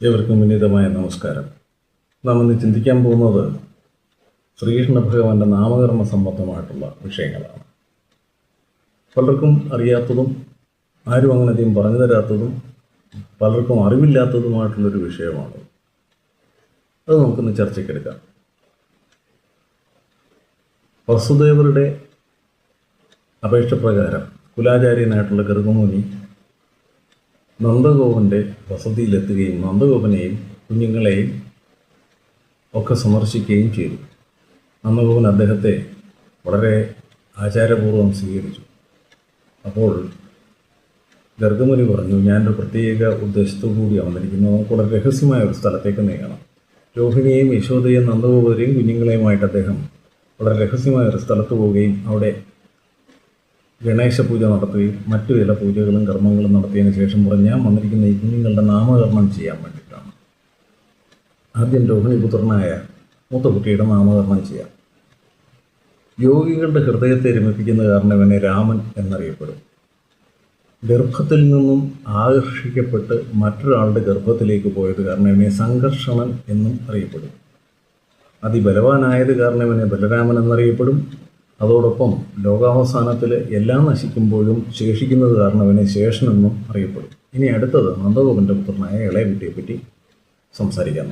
ഏവർക്കും വിനീതമായ നമസ്കാരം. നാം ഇന്ന് ചിന്തിക്കാൻ പോകുന്നത് ശ്രീകൃഷ്ണ ഭഗവാന്റെ നാമകരണ സംബന്ധമായിട്ടുള്ള വിഷയങ്ങളാണ്. പലർക്കും അറിയാത്തതും ആരും അങ്ങനെ അധികം പറഞ്ഞു തരാത്തതും പലർക്കും അറിവില്ലാത്തതുമായിട്ടുള്ളൊരു വിഷയമാണ്. അത് നമുക്കിന്ന് ചർച്ചയ്ക്കെടുക്കാം. വസുദേവരുടെ അപേക്ഷ പ്രകാരം കുലാചാര്യനായിട്ടുള്ള ഗർഗമുനി നന്ദഗോപൻ്റെ വസതിയിലെത്തുകയും നന്ദഗോപനെയും കുഞ്ഞുങ്ങളെയും ഒക്കെ സന്ദർശിക്കുകയും ചെയ്തു. നന്ദഗോപൻ അദ്ദേഹത്തെ വളരെ ആചാരപൂർവ്വം സ്വീകരിച്ചു. അപ്പോൾ ഗർഗമുനി പറഞ്ഞു, ഞാനൊരു പ്രത്യേക ഉദ്ദേശത്തോടു കൂടിയാണ് വന്നിരിക്കുന്നത്. നമുക്ക് വളരെ രഹസ്യമായ ഒരു സ്ഥലത്തേക്ക് നീങ്ങണം. രോഹിണിയെയും യശോദയെയും നന്ദഗോപരെയും കുഞ്ഞുങ്ങളെയുമായിട്ട് അദ്ദേഹം വളരെ രഹസ്യമായ ഒരു സ്ഥലത്ത് പോവുകയും അവിടെ ഗണേശ പൂജ നടത്തുകയും മറ്റു ചില പൂജകളും കർമ്മങ്ങളും നടത്തിയതിന് ശേഷം ഞാൻ വന്നിരിക്കുന്ന ഈ കുഞ്ഞുങ്ങളുടെ നാമകരണം ചെയ്യാൻ വേണ്ടിയിട്ടാണ്. ആദ്യം രോഹിണിപുത്രനായ മൂത്ത കുട്ടിയുടെ നാമകരണം ചെയ്യാം. യോഗികളുടെ ഹൃദയത്തെ രമിപ്പിക്കുന്ന കാരണം ഇവനെ രാമൻ എന്നറിയപ്പെടും. ഗർഭത്തിൽ നിന്നും ആകർഷിക്കപ്പെട്ട് മറ്റൊരാളുടെ ഗർഭത്തിലേക്ക് പോയത് കാരണം ഇവനെ സംഘർഷണൻ എന്നും അറിയപ്പെടും. അതിബലവാനായത് കാരണം ഇവനെ ബലരാമൻ എന്നറിയപ്പെടും. അതോടൊപ്പം ലോകാവസാനത്തിൽ എല്ലാം നശിക്കുമ്പോഴും ശേഷിക്കുന്നത് കാരണം ഇവനെ ശേഷനെന്നും അറിയപ്പെടും. ഇനി അടുത്തത് നന്ദഗോപൻ്റെ പുത്രനായ ഇളയ കുട്ടിയെപ്പറ്റി സംസാരിക്കാൻ.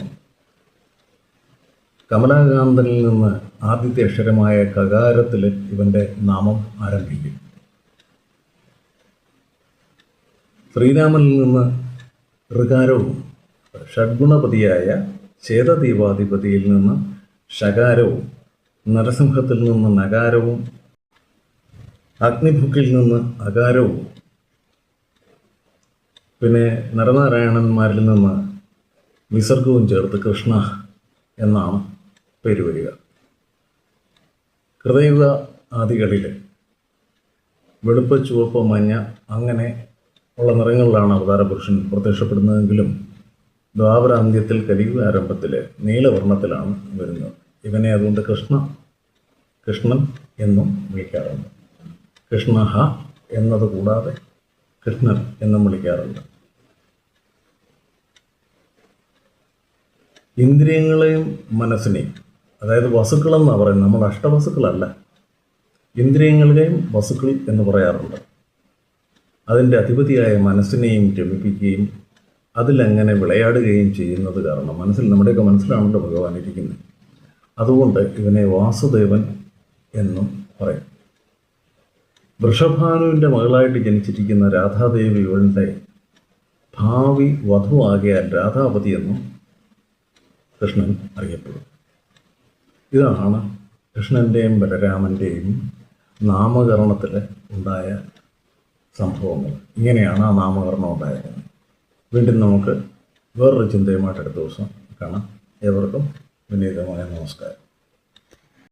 കമലാകാന്തനിൽ നിന്ന് ആദ്യത്തെ അക്ഷരമായ കകാരത്തിൽ ഇവൻ്റെ നാമം ആരംഭിക്കും. ശ്രീരാമനിൽ നിന്ന് ഋകാരവും ഷഡ്ഗുണപതിയായ ചേതദീപാധിപതിയിൽ നിന്ന് ഷകാരവും നരസിംഹത്തിൽ നിന്ന് നകാരവും അഗ്നിഭുക്കിൽ നിന്ന് അകാരവും പിന്നെ നരനാരായണന്മാരിൽ നിന്ന് വിസർഗവും ചേർത്ത് കൃഷ്ണ എന്നാണ് പേര് വരിക. കൃതയുഗ ആദികളിൽ വെളുപ്പ്, ചുവപ്പ്, മഞ്ഞ അങ്ങനെ ഉള്ള നിറങ്ങളിലാണ് അവതാര പുരുഷൻ പ്രത്യക്ഷപ്പെടുന്നതെങ്കിലും ദ്വാപരാന്ത്യത്തിൽ കലിയുഗ ആരംഭത്തിൽ നീലവർണ്ണത്തിലാണ് വരുന്നത്. ഇവനെ അതുകൊണ്ട് കൃഷ്ണൻ എന്നും വിളിക്കാറുണ്ട്. കൃഷ്ണഹ എന്നത് കൂടാതെ കൃഷ്ണൻ എന്നും വിളിക്കാറുണ്ട്. ഇന്ദ്രിയങ്ങളെയും മനസ്സിനെയും, അതായത് വസുക്കളെന്നാണ് പറയുന്നത്, നമ്മൾ അഷ്ടവസുക്കളല്ല, ഇന്ദ്രിയങ്ങളെയും വസുക്കൾ എന്ന് പറയാറുണ്ട്. അതിൻ്റെ അധിപതിയായ മനസ്സിനെയും രമിപ്പിക്കുകയും അതിലങ്ങനെ വിളയാടുകയും ചെയ്യുന്നത് കാരണം നമ്മുടെയൊക്കെ മനസ്സിലാണല്ലോ ഭഗവാൻ ഇരിക്കുന്നത്. അതുകൊണ്ട് ഇവനെ വാസുദേവൻ എന്നും പറയും. വൃഷഭാനുവിൻ്റെ മകളായിട്ട് ജനിച്ചിരിക്കുന്ന രാധാദേവി ഇവളുടെ ഭാവി വധുവാകിയാൽ രാധാപതി എന്നും കൃഷ്ണൻ അറിയപ്പെടും. ഇതാണ് കൃഷ്ണൻ്റെയും ബലരാമൻ്റെയും നാമകരണത്തിൽ ഉണ്ടായ സംഭവങ്ങൾ. ഇങ്ങനെയാണ് ആ നാമകരണം ഉണ്ടായത്. വീണ്ടും നമുക്ക് വേറൊരു ചിന്തയുമായിട്ട് അടുത്ത ദിവസം കാണാം. ഏവർക്കും വിനീതമായ നമസ്കാരം.